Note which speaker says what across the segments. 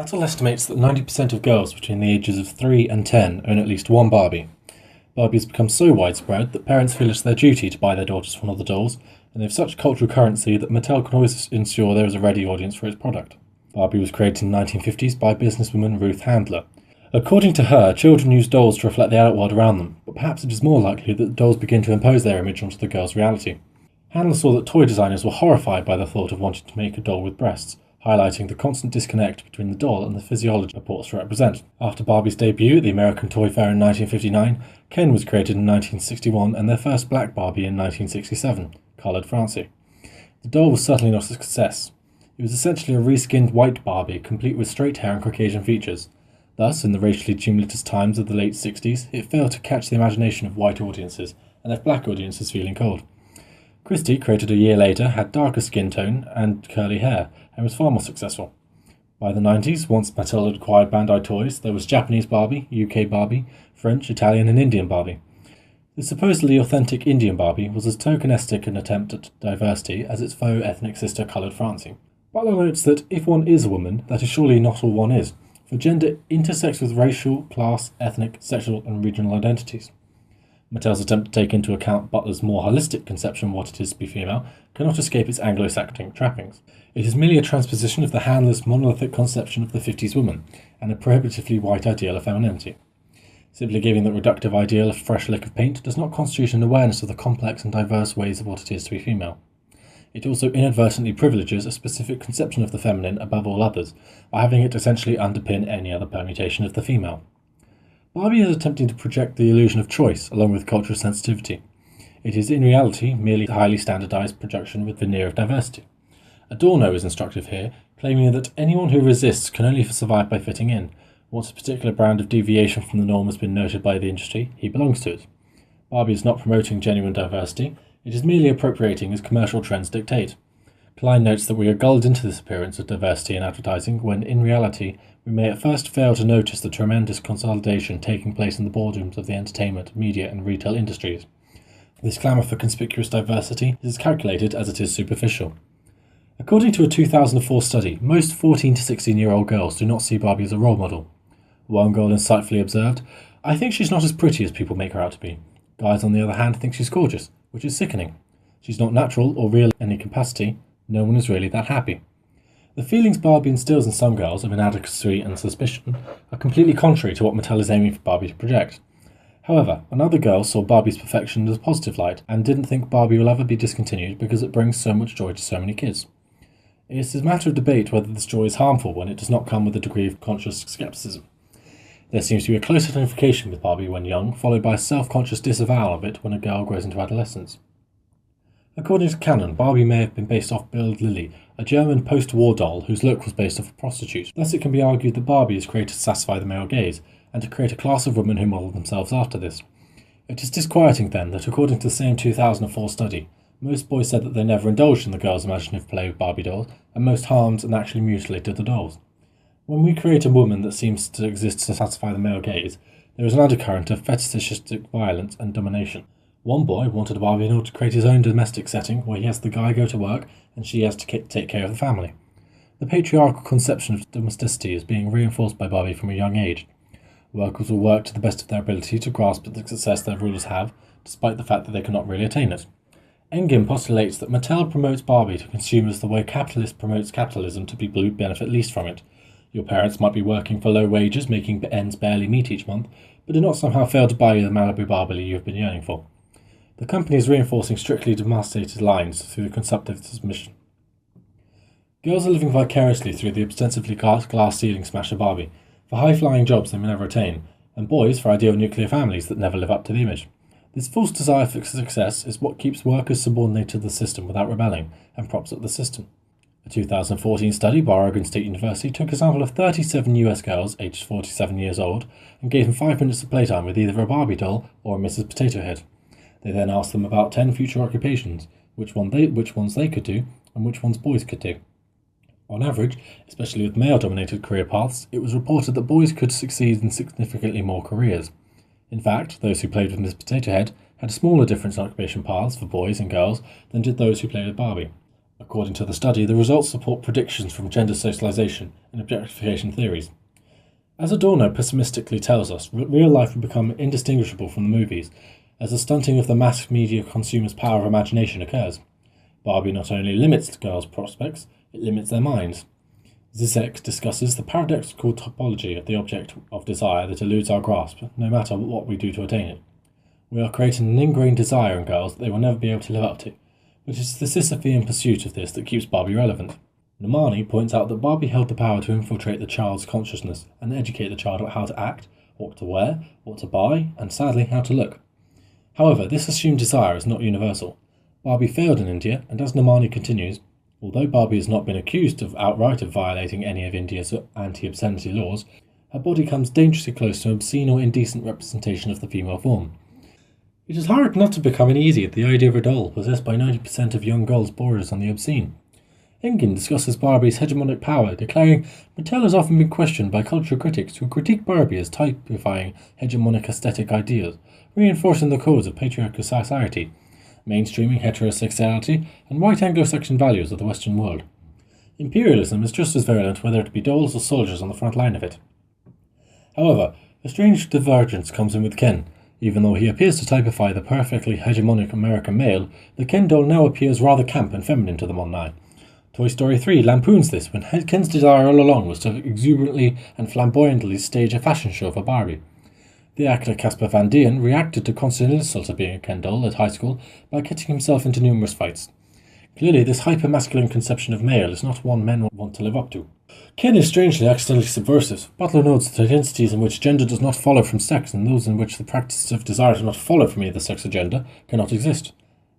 Speaker 1: Mattel estimates that 90% of girls between the ages of 3 and 10 own at least one Barbie. Barbie has become so widespread that parents feel it's their duty to buy their daughters one of the dolls, and they have such cultural currency that Mattel can always ensure there is a ready audience for its product. Barbie was created in the 1950s by businesswoman Ruth Handler. According to her, children use dolls to reflect the adult world around them, but perhaps it is more likely that the dolls begin to impose their image onto the girl's reality. Handler saw that toy designers were horrified by the thought of wanting to make a doll with breasts, highlighting the constant disconnect between the doll and the physiology it purports to represent. After Barbie's debut at the American Toy Fair in 1959, Ken was created in 1961 and their first black Barbie in 1967, coloured Francie. The doll was certainly not a success. It was essentially a reskinned white Barbie, complete with straight hair and Caucasian features. Thus, in the racially tumultuous times of the late 60s, it failed to catch the imagination of white audiences and left black audiences feeling cold. Christie, created a year later, had darker skin tone and curly hair, and was far more successful. By the 90s, once Mattel had acquired Bandai Toys, there was Japanese Barbie, UK Barbie, French, Italian and Indian Barbie. The supposedly authentic Indian Barbie was as tokenistic an attempt at diversity as its faux ethnic sister coloured Francie. Butler notes that if one is a woman, that is surely not all one is, for gender intersects with racial, class, ethnic, sexual and regional identities. Mattel's attempt to take into account Butler's more holistic conception of what it is to be female cannot escape its Anglo-Saxon trappings. It is merely a transposition of the Handler's monolithic conception of the 50s woman, and a prohibitively white ideal of femininity. Simply giving the reductive ideal a fresh lick of paint does not constitute an awareness of the complex and diverse ways of what it is to be female. It also inadvertently privileges a specific conception of the feminine above all others, by having it essentially underpin any other permutation of the female. Barbie is attempting to project the illusion of choice along with cultural sensitivity. It is in reality merely a highly standardized projection with veneer of diversity. Adorno is instructive here, claiming that anyone who resists can only survive by fitting in. Once a particular brand of deviation from the norm has been noted by the industry, he belongs to it. Barbie is not promoting genuine diversity, it is merely appropriating as commercial trends dictate. Klein notes that we are gulled into this appearance of diversity in advertising when, in reality, we may at first fail to notice the tremendous consolidation taking place in the boardrooms of the entertainment, media and retail industries. This clamour for conspicuous diversity is as calculated as it is superficial. According to a 2004 study, most 14 to 16-year-old girls do not see Barbie as a role model. One girl insightfully observed, "I think she's not as pretty as people make her out to be. Guys, on the other hand, think she's gorgeous, which is sickening. She's not natural or real in any capacity. No one is really that happy." The feelings Barbie instills in some girls of inadequacy and suspicion are completely contrary to what Mattel is aiming for Barbie to project. However, another girl saw Barbie's perfection as a positive light and didn't think Barbie will ever be discontinued because it brings so much joy to so many kids. It is a matter of debate whether this joy is harmful when it does not come with a degree of conscious skepticism. There seems to be a close identification with Barbie when young, followed by a self-conscious disavowal of it when a girl grows into adolescence. According to canon, Barbie may have been based off Bild Lilly, a German post-war doll whose look was based off a prostitute. Thus it can be argued that Barbie is created to satisfy the male gaze, and to create a class of women who model themselves after this. It is disquieting then that according to the same 2004 study, most boys said that they never indulged in the girls' imaginative play with Barbie dolls, and most harmed and actually mutilated the dolls. When we create a woman that seems to exist to satisfy the male gaze, there is an undercurrent of fetishistic violence and domination. One boy wanted a Barbie in order to create his own domestic setting where he has the guy go to work and she has to take care of the family. The patriarchal conception of domesticity is being reinforced by Barbie from a young age. Workers will work to the best of their ability to grasp the success their rulers have, despite the fact that they cannot really attain it. Engin postulates that Mattel promotes Barbie to consumers the way capitalist promotes capitalism to people who benefit least from it. Your parents might be working for low wages, making ends barely meet each month, but do not somehow fail to buy you the Malibu Barbie you have been yearning for. The company is reinforcing strictly demarcated lines through the consumptive submission. Girls are living vicariously through the ostensibly glass ceiling smasher Barbie, for high-flying jobs they may never attain, and boys for ideal nuclear families that never live up to the image. This false desire for success is what keeps workers subordinated to the system without rebelling, and props up the system. A 2014 study by Oregon State University took a sample of 37 US girls aged 47 years old and gave them 5 minutes of playtime with either a Barbie doll or a Mrs. Potato Head. They then asked them about 10 future occupations, which ones they could do, and which ones boys could do. On average, especially with male-dominated career paths, it was reported that boys could succeed in significantly more careers. In fact, those who played with Miss Potato Head had a smaller difference in occupation paths for boys and girls than did those who played with Barbie. According to the study, the results support predictions from gender socialization and objectification theories. As Adorno pessimistically tells us, real life will become indistinguishable from the movies as the stunting of the mass media consumers' power of imagination occurs. Barbie not only limits girls' prospects, it limits their minds. Zizek discusses the paradoxical topology of the object of desire that eludes our grasp, no matter what we do to attain it. We are creating an ingrained desire in girls that they will never be able to live up to, but it is the Sisyphean pursuit of this that keeps Barbie relevant. Nomani points out that Barbie held the power to infiltrate the child's consciousness and educate the child about how to act, what to wear, what to buy, and sadly, how to look. However, this assumed desire is not universal. Barbie failed in India, and as Nomani continues, although Barbie has not been accused of outright of violating any of India's anti-obscenity laws, her body comes dangerously close to an obscene or indecent representation of the female form. It is hard not to become uneasy at the idea of a doll possessed by 90% of young girls borders on the obscene. Engen discusses Barbie's hegemonic power, declaring, Mattel has often been questioned by cultural critics who critique Barbie as typifying hegemonic aesthetic ideals, reinforcing the codes of patriarchal society, mainstreaming heterosexuality, and white Anglo-Saxon values of the Western world. Imperialism is just as virulent whether it be dolls or soldiers on the front line of it. However, a strange divergence comes in with Ken. Even though he appears to typify the perfectly hegemonic American male, the Ken doll now appears rather camp and feminine to the modern eye. Toy Story 3 lampoons this when Ken's desire all along was to exuberantly and flamboyantly stage a fashion show for Barbie. The actor Casper Van Dien reacted to constant insult of being a Ken doll at high school by getting himself into numerous fights. Clearly, this hyper-masculine conception of male is not one men want to live up to. Ken is strangely accidentally subversive. Butler notes that identities in which gender does not follow from sex and those in which the practice of desire does not follow from either sex or gender cannot exist.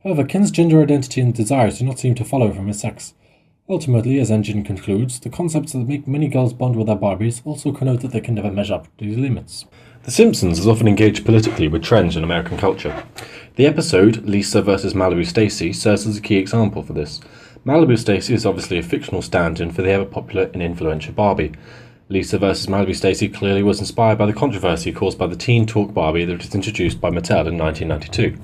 Speaker 1: However, Ken's gender identity and desires do not seem to follow from his sex. Ultimately, as Engine concludes, the concepts that make many girls bond with their Barbies also connote that they can never measure up to these limits. The Simpsons has often engaged politically with trends in American culture. The episode, Lisa vs. Malibu Stacy, serves as a key example for this. Malibu Stacy is obviously a fictional stand-in for the ever-popular and influential Barbie. Lisa vs. Malibu Stacy clearly was inspired by the controversy caused by the Teen Talk Barbie that was introduced by Mattel in 1992.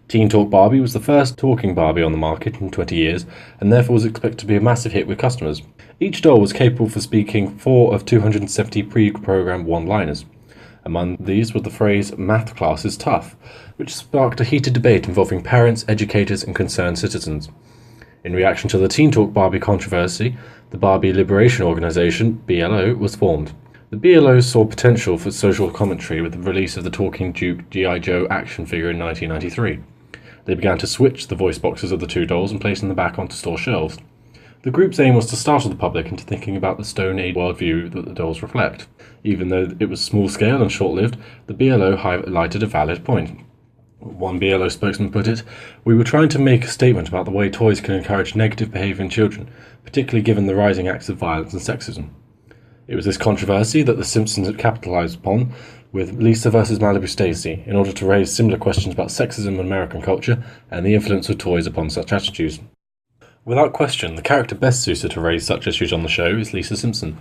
Speaker 1: Teen Talk Barbie was the first talking Barbie on the market in 20 years, and therefore was expected to be a massive hit with customers. Each doll was capable of speaking 4 of 270 pre-programmed one-liners. Among these was the phrase, "math class is tough," which sparked a heated debate involving parents, educators, and concerned citizens. In reaction to the Teen Talk Barbie controversy, the Barbie Liberation Organization, BLO, was formed. The BLO saw potential for social commentary with the release of the Talking Duke G.I. Joe action figure in 1993. They began to switch the voice boxes of the two dolls and place them back onto store shelves. The group's aim was to startle the public into thinking about the Stone Age worldview that the dolls reflect. Even though it was small-scale and short-lived, the BLO highlighted a valid point. One BLO spokesman put it, "We were trying to make a statement about the way toys can encourage negative behavior in children, particularly given the rising acts of violence and sexism." It was this controversy that The Simpsons had capitalized upon with Lisa vs. Malibu Stacy in order to raise similar questions about sexism in American culture and the influence of toys upon such attitudes. Without question, the character best suited to raise such issues on the show is Lisa Simpson.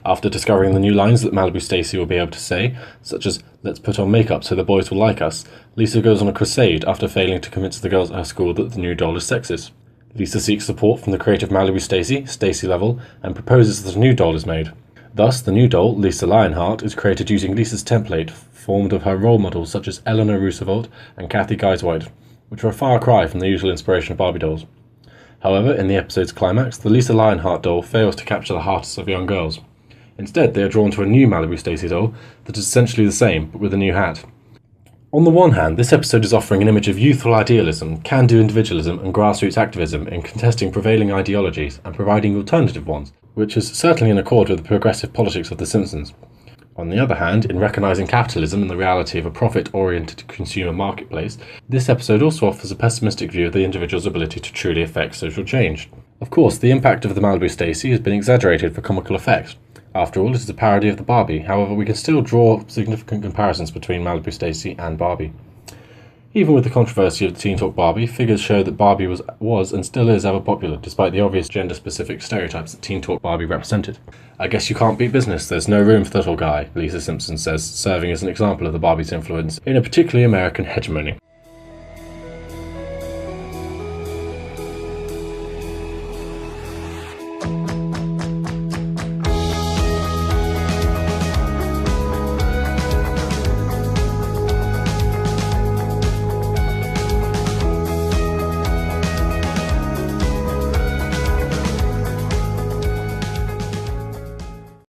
Speaker 1: After discovering the new lines that Malibu Stacy will be able to say, such as, "Let's put on makeup so the boys will like us," Lisa goes on a crusade after failing to convince the girls at her school that the new doll is sexist. Lisa seeks support from the creative Malibu Stacy, Stacy Level, and proposes that a new doll is made. Thus, the new doll, Lisa Lionheart, is created using Lisa's template, formed of her role models such as Eleanor Roosevelt and Kathy Guisewite, which are a far cry from the usual inspiration of Barbie dolls. However, in the episode's climax, the Lisa Lionheart doll fails to capture the hearts of young girls. Instead, they are drawn to a new Malibu Stacy doll that is essentially the same, but with a new hat. On the one hand, this episode is offering an image of youthful idealism, can-do individualism, and grassroots activism in contesting prevailing ideologies and providing alternative ones, which is certainly in accord with the progressive politics of The Simpsons. On the other hand, in recognising capitalism and the reality of a profit-oriented consumer marketplace, this episode also offers a pessimistic view of the individual's ability to truly affect social change. Of course, the impact of the Malibu Stacy has been exaggerated for comical effect. After all, it is a parody of the Barbie, however we can still draw significant comparisons between Malibu Stacy and Barbie. Even with the controversy of the Teen Talk Barbie, figures show that Barbie was and still is ever popular, despite the obvious gender-specific stereotypes that Teen Talk Barbie represented. "I guess you can't beat business, there's no room for that old guy," Lisa Simpson says, serving as an example of the Barbie's influence in a particularly American hegemony.